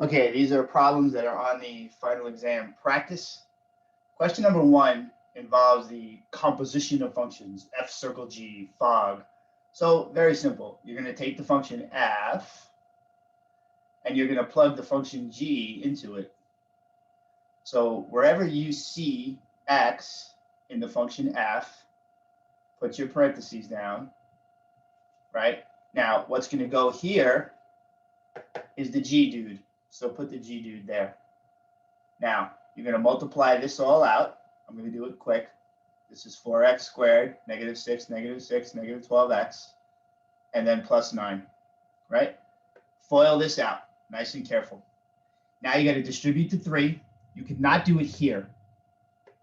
Okay, these are problems that are on the final exam practice. Question number one involves the composition of functions, f circle g, fog. So very simple. You're going to take the function f and you're going to plug the function g into it. So wherever you see x in the function f, put your parentheses down, right? Now, what's going to go here is the g dude. So put the g dude there. Now, you're going to multiply this all out. I'm going to do it quick. This is 4x squared, negative 6, negative 6, negative 12x, and then plus 9, right? FOIL this out, nice and careful. Now you got to distribute to 3. You could not do it here.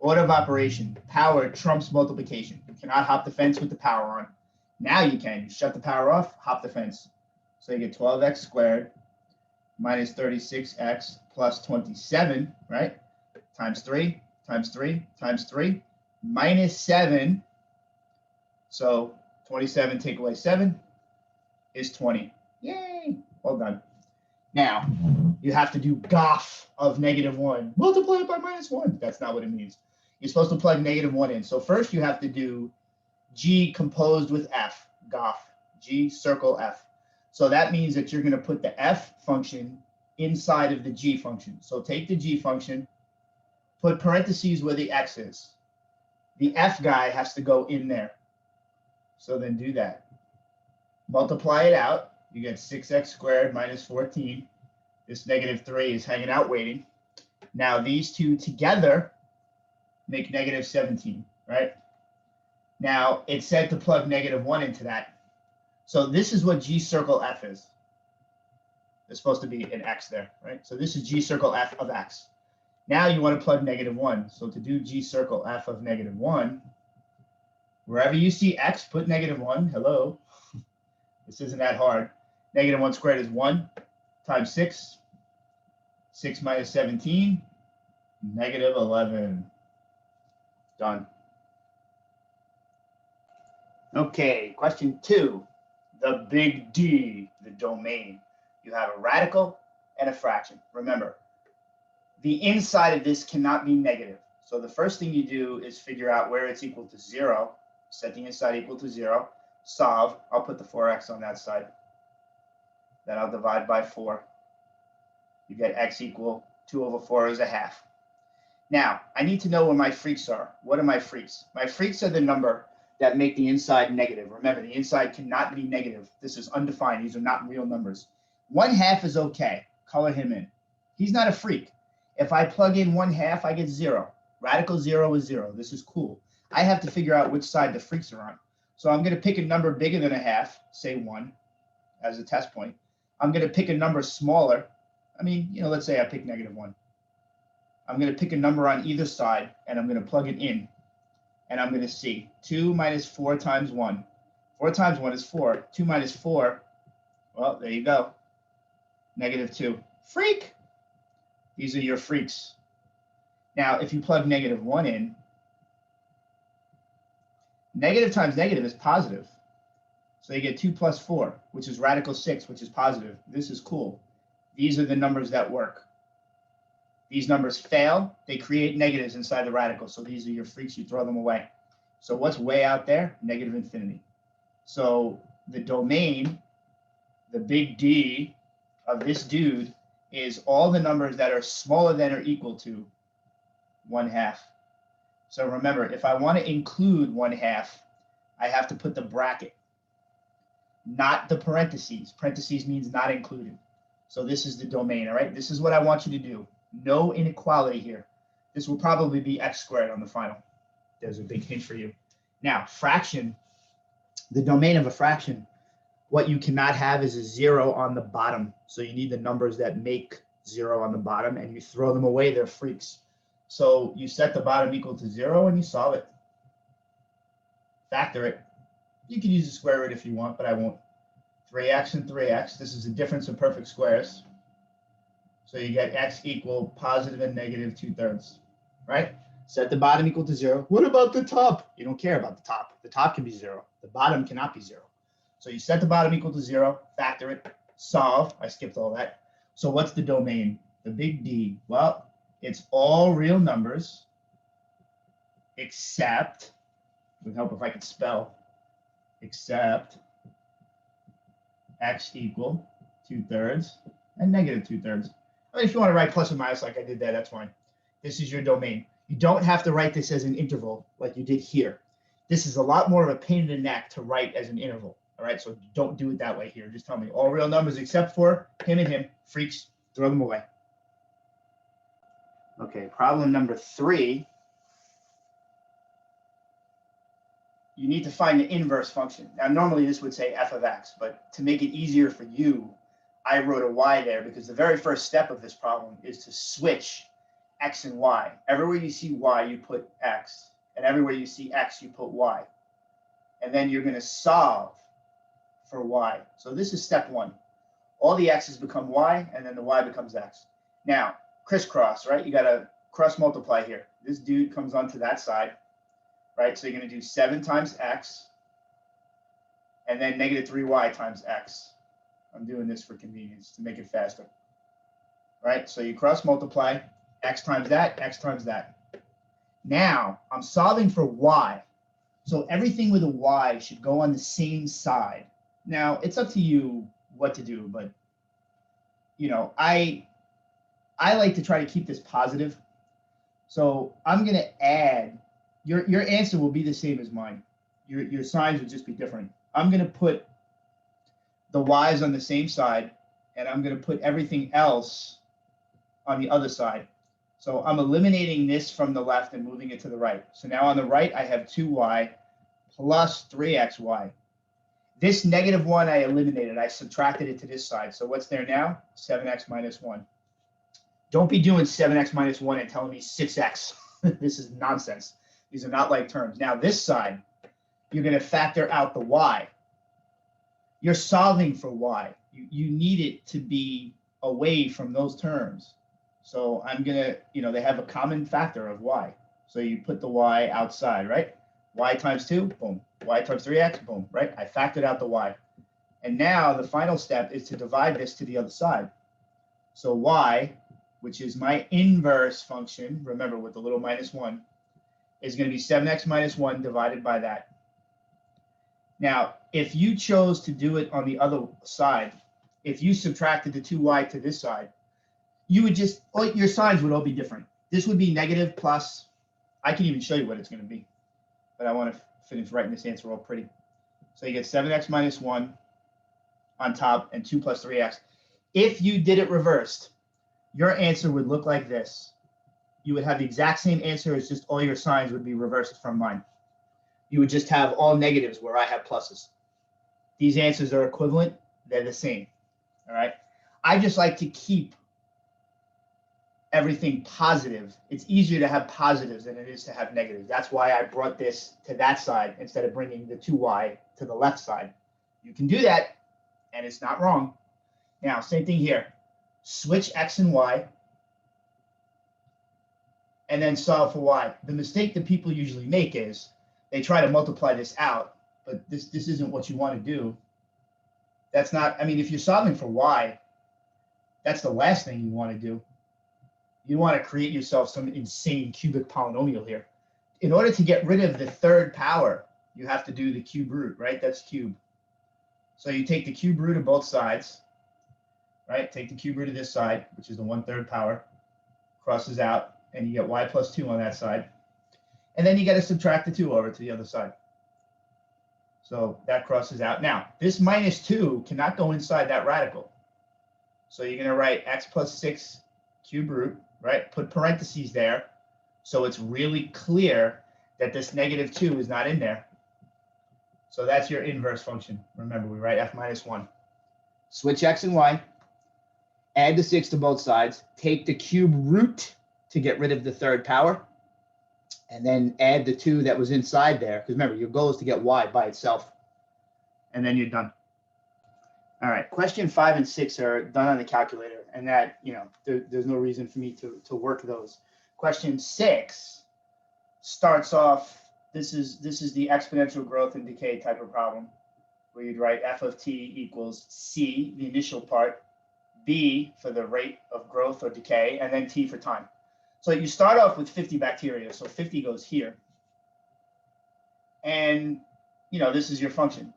Order of operation, power trumps multiplication. You cannot hop the fence with the power on. Now you can. You shut the power off, hop the fence. So you get 12x squared minus 36x plus 27, right? Times 3, times 3, times 3, minus 7. So 27 take away 7 is 20. Yay! Well done. Now, you have to do GOF of -1. Multiply it by -1. That's not what it means. You're supposed to plug -1 in. So first you have to do G composed with F, GOF, G circle F. So that means that you're going to put the F function inside of the G function. So take the G function, put parentheses where the X is. The F guy has to go in there. So then do that. Multiply it out. You get 6x squared minus 14. This -3 is hanging out waiting. Now these two together make -17, right? Now it said to plug -1 into that. So this is what G circle F is. There's supposed to be an X there, right? So this is G circle F of X. Now you want to plug -1. So to do G circle F of -1, wherever you see X, put -1. Hello. This isn't that hard. -1 squared is 1 times 6. 6 minus 17, -11. Done. Okay, question 2. The big D, the domain. You have a radical and a fraction. Remember, the inside of this cannot be negative. So the first thing you do is figure out where it's equal to 0. Set the inside equal to 0. Solve. I'll put the 4x on that side. Then I'll divide by 4. You get x equal 2 over 4 is a half. Now, I need to know where my freaks are. What are my freaks? My freaks are the number that make the inside negative. Remember, the inside cannot be negative. This is undefined. These are not real numbers. 1/2 is okay. Color him in. He's not a freak. If I plug in 1/2, I get 0. Radical 0 is 0. This is cool. I have to figure out which side the freaks are on. So I'm going to pick a number bigger than a half, say 1, as a test point. I'm going to pick a number smaller. I mean, let's say I pick -1. I'm going to pick a number on either side, and I'm going to plug it in. And I'm going to see 2 minus 4 times 1. 4 times 1 is 4. 2 minus 4, well, there you go. -2. Freak! These are your freaks. Now, if you plug -1 in, negative times negative is positive. So you get 2 plus 4, which is radical 6, which is positive. This is cool. These are the numbers that work. These numbers fail. They create negatives inside the radical. So these are your freaks. You throw them away. So what's way out there? -infinity. So the domain, the big D of this dude, is all the numbers that are smaller than or equal to 1/2. So remember, if I want to include 1/2, I have to put the bracket, not the parentheses. Parentheses means not included. So this is the domain, all right? This is what I want you to do. No inequality here. This will probably be x squared on the final. There's a big hint for you. Now, fraction, the domain of a fraction, what you cannot have is a 0 on the bottom. So you need the numbers that make 0 on the bottom, and you throw them away. They're freaks. So you set the bottom equal to 0, and you solve it. Factor it. You can use the square root if you want, but I won't. 3x and 3x. This is the difference in perfect squares. So you get x equal positive and negative 2/3, right? Set the bottom equal to 0. What about the top? You don't care about the top. The top can be 0. The bottom cannot be 0. So you set the bottom equal to 0, factor it, solve. I skipped all that. So what's the domain? The big D. Well, it's all real numbers except, it would help if I could spell, except x equal 2/3 and negative 2/3. I mean, if you want to write plus or minus like I did there, that's fine. This is your domain. You don't have to write this as an interval like you did here. This is a lot more of a pain in the neck to write as an interval. All right, so don't do it that way here. Just tell me all real numbers except for him and him. Freaks, throw them away. Okay, problem number 3. You need to find the inverse function. Now, normally this would say f of x, but to make it easier for you, I wrote a y there because the very first step of this problem is to switch x and y. Everywhere you see y, you put x, and everywhere you see x, you put y. And then you're going to solve for y. So this is step 1. All the x's become y, and then the y becomes x. Now, crisscross, right? You got to cross multiply here. This dude comes onto that side, right? So you're going to do 7 times x, and then negative 3y times x. I'm doing this for convenience to make it faster, right? So you cross multiply, x times that, x times that. Now, I'm solving for y. So everything with a y should go on the same side. Now, it's up to you what to do, but, you know, I like to try to keep this positive. So I'm going to add, your answer will be the same as mine. Your signs would just be different. I'm going to put the y's on the same side, and I'm going to put everything else on the other side. So I'm eliminating this from the left and moving it to the right. So now on the right, I have 2y plus 3xy. This negative 1 I eliminated. I subtracted it to this side. So what's there now? 7x minus 1. Don't be doing 7x minus 1 and telling me 6x. This is nonsense. These are not like terms. Now this side, you're going to factor out the y. You're solving for y. You need it to be away from those terms. So I'm going to, you know, they have a common factor of y. So you put the y outside, right? Y times 2, boom. Y times 3x, boom, right? I factored out the y. And now the final step is to divide this to the other side. So y, which is my inverse function, remember with the little minus 1, is going to be 7x minus 1 divided by that. Now, if you chose to do it on the other side, if you subtracted the 2y to this side, you would just, your signs would all be different. This would be negative plus, I can even show you what it's going to be, but I want to finish writing this answer all pretty. So you get 7x minus 1 on top and 2 plus 3x. If you did it reversed, your answer would look like this. You would have the exact same answer, it's just all your signs would be reversed from mine. You would just have all negatives where I have pluses. These answers are equivalent, they're the same, all right? I just like to keep everything positive. It's easier to have positives than it is to have negatives. That's why I brought this to that side instead of bringing the 2y to the left side. You can do that, and it's not wrong. Now, same thing here. Switch x and y, and then solve for y. The mistake that people usually make is they try to multiply this out, but this isn't what you want to do. That's not, I mean, if you're solving for y, that's the last thing you want to do. You want to create yourself some insane cubic polynomial here. In order to get rid of the third power, you have to do the cube root, right? That's cube. So you take the cube root of both sides, right? Take the cube root of this side, which is the 1/3 power, crosses out, and you get y plus 2 on that side. And then you got to subtract the 2 over to the other side. So that crosses out. Now, this minus 2 cannot go inside that radical. So you're going to write x plus 6 cube root, right? Put parentheses there. So it's really clear that this negative 2 is not in there. So that's your inverse function. Remember, we write f minus 1. Switch x and y. Add the 6 to both sides. Take the cube root to get rid of the third power. And then add the 2 that was inside there. Because remember, your goal is to get y by itself. And then you're done. All right, question 5 and 6 are done on the calculator. And that, you know, there's no reason for me to work those. Question 6 starts off, this is the exponential growth and decay type of problem, where you'd write f of t equals c, the initial part, B for the rate of growth or decay, and then T for time. So you start off with 50 bacteria. So 50 goes here. And, this is your function.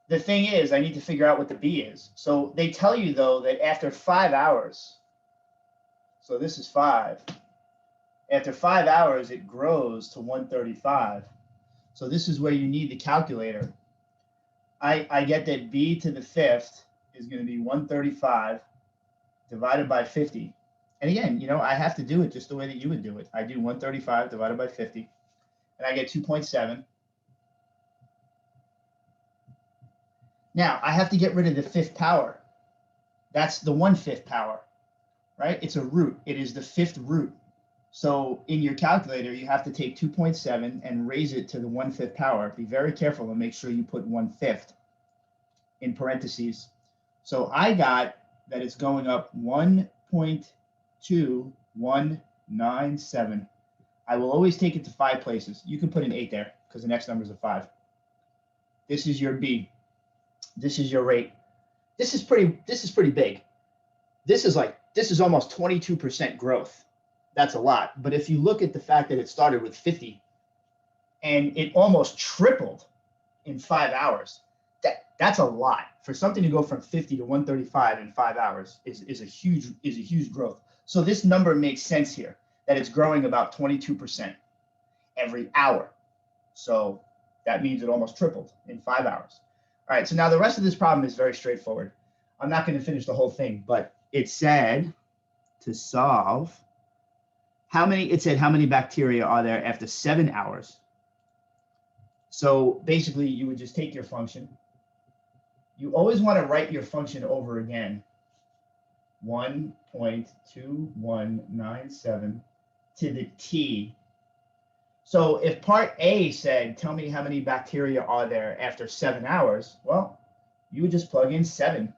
The thing is, I need to figure out what the B is. So they tell you, though, that after 5 hours, so this is 5. After 5 hours, it grows to 135. So this is where you need the calculator. I get that B to the 5th is going to be 135 divided by 50. And again, I have to do it just the way that you would do it. I do 135 divided by 50, and I get 2.7. Now, I have to get rid of the 5th power. That's the 1/5 power, right? It's a root. It is the 5th root. So in your calculator, you have to take 2.7 and raise it to the 1/5 power. Be very careful and make sure you put 1/5 in parentheses. So I got that it's going up 1.2197. I will always take it to 5 places. You can put an 8 there because the next number is a 5. This is your B. This is your rate. This is pretty big. This is almost 22% growth. That's a lot. But if you look at the fact that it started with 50 and it almost tripled in 5 hours, that's a lot. For something to go from 50 to 135 in 5 hours is a huge growth. So this number makes sense here, that it's growing about 22% every hour. So that means it almost tripled in 5 hours. All right, so now the rest of this problem is very straightforward. I'm not going to finish the whole thing, but it said to solve how many bacteria are there after 7 hours. So basically, you would just take your function. You always want to write your function over again. 1.2197 to the T. So if part A said, tell me how many bacteria are there after 7 hours, well, you would just plug in 7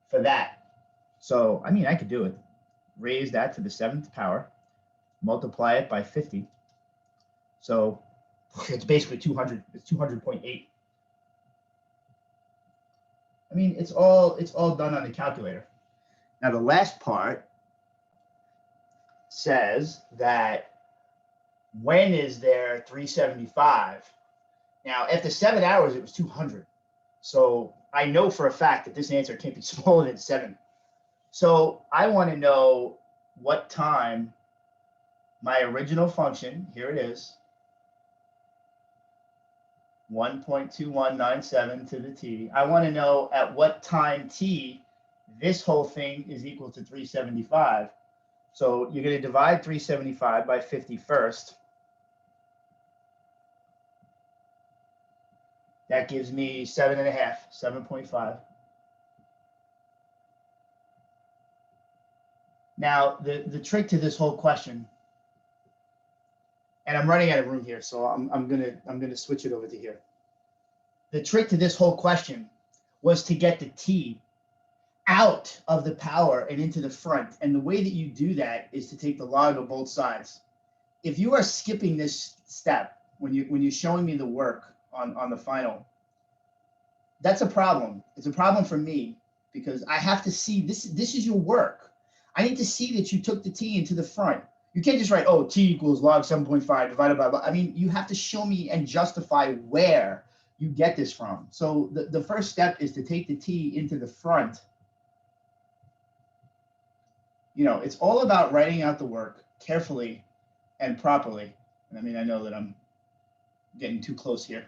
for that. So, I could do it. Raise that to the 7th power, multiply it by 50. So it's basically 200, it's 200.8. It's all done on the calculator. Now the last part says that when is there 375? Now after 7 hours, it was 200. So I know for a fact that this answer can't be smaller than 7. So I want to know what time my original function, here it is, 1.2197 to the T. I want to know at what time T this whole thing is equal to 375. So you're going to divide 375 by 50 first. That gives me 7.5, 7.5. Now, the trick to this whole question, and I'm running out of room here, so I'm gonna switch it over to here. The trick to this whole question was to get the T out of the power and into the front. And the way that you do that is to take the log of both sides. If you are skipping this step when you're showing me the work on the final, that's a problem. It's a problem for me because I have to see this is your work. I need to see that you took the T into the front. You can't just write, oh, T equals log 7.5 divided by, you have to show me and justify where you get this from. So the first step is to take the T into the front. It's all about writing out the work carefully and properly. And I know that I'm getting too close here.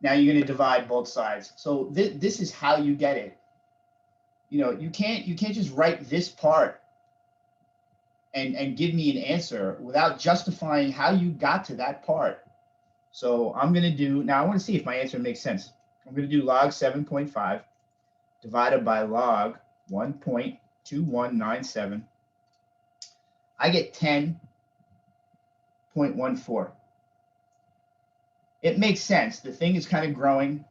Now you're going to divide both sides. So this is how you get it. You can't just write this part and give me an answer without justifying how you got to that part. So I'm going to do, now I want to see if my answer makes sense. I'm going to do log 7.5 divided by log 1.2197. I get 10.14. It makes sense. The thing is kind of growing.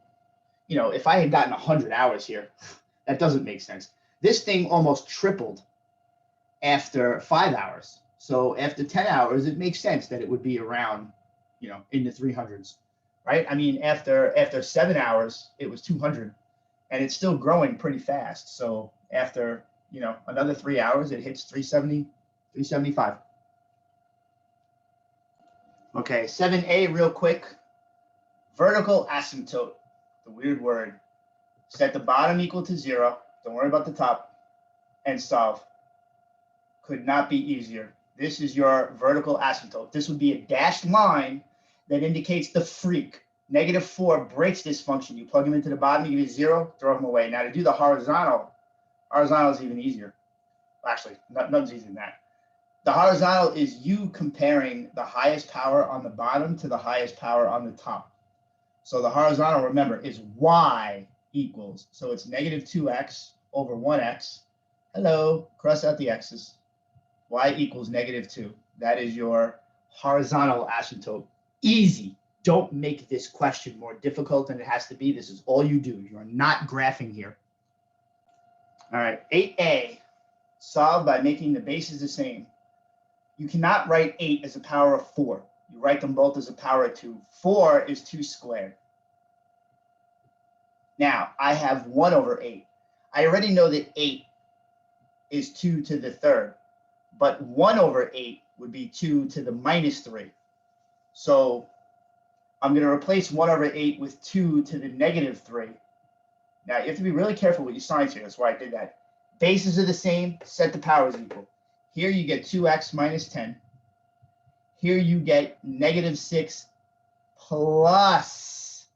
If I had gotten 100 hours here, that doesn't make sense. This thing almost tripled after 5 hours. So after 10 hours, it makes sense that it would be around, in the 300s, right? After 7 hours, it was 200. and it's still growing pretty fast. So after, another 3 hours, it hits 370, 375. Okay, 7a real quick. Vertical asymptote, the weird word. Set the bottom equal to 0. Don't worry about the top. And solve. Could not be easier. This is your vertical asymptote. This would be a dashed line that indicates the freak. -4 breaks this function. You plug them into the bottom, you give it 0, throw them away. Now to do the horizontal is even easier. Actually, nothing's easier than that. The horizontal is you comparing the highest power on the bottom to the highest power on the top. So the horizontal, remember, is y equals. So it's -2x over 1x. Hello, cross out the x's. Y equals -2. That is your horizontal asymptote. Easy. Don't make this question more difficult than it has to be. This is all you do. You're not graphing here. All right, 8a, solve by making the bases the same. You cannot write 8 as a power of 4. You write them both as a power of 2. 4 is 2 squared. Now, I have 1 over 8. I already know that 8 is 2 to the third, but 1 over 8 would be 2 to the -3. So I'm going to replace 1 over 8 with 2 to the -3. Now, you have to be really careful with your signs here. That's why I did that. Bases are the same. Set the powers equal. Here you get 2x minus 10. Here you get -6 plus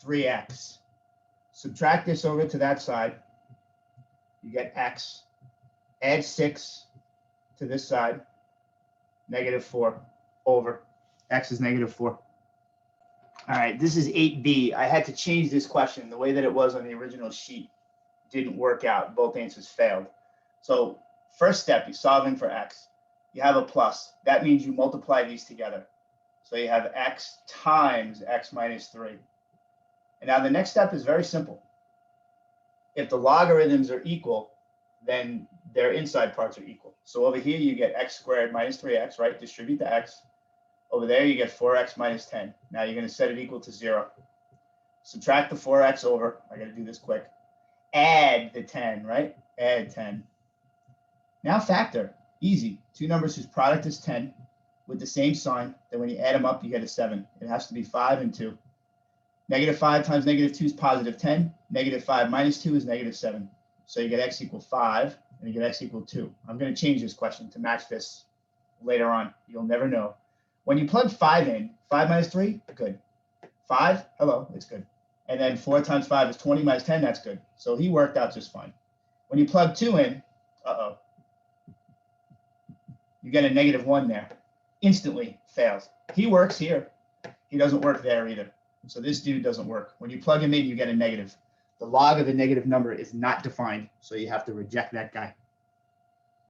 3x. Subtract this over to that side. You get x. Add 6 to this side. -4 over. X is -4. All right, this is 8b. I had to change this question. The way that it was on the original sheet didn't work out. Both answers failed. So first step, you're solving for x. You have a plus. That means you multiply these together. So you have x times x minus 3. And now the next step is very simple. If the logarithms are equal, then their inside parts are equal. So over here, you get x squared minus 3x, right? Distribute the x. Over there, you get 4x minus 10. Now you're going to set it equal to 0. Subtract the 4x over. I got to do this quick. Add the 10, right? Add 10. Now factor. Easy. Two numbers whose product is 10 with the same sign. Then when you add them up, you get a 7. It has to be 5 and 2. -5 times -2 is positive 10. -5 minus 2 is -7. So you get x equal 5, and you get x equal 2. I'm going to change this question to match this later on. You'll never know. When you plug 5 in, 5 minus 3, good. 5, hello, it's good. And then 4 times 5 is 20 minus 10, that's good. So he worked out just fine. When you plug 2 in, you get a -1 there. Instantly fails. He works here. He doesn't work there either. So this dude doesn't work. When you plug him in, you get a negative. The log of the negative number is not defined, so you have to reject that guy.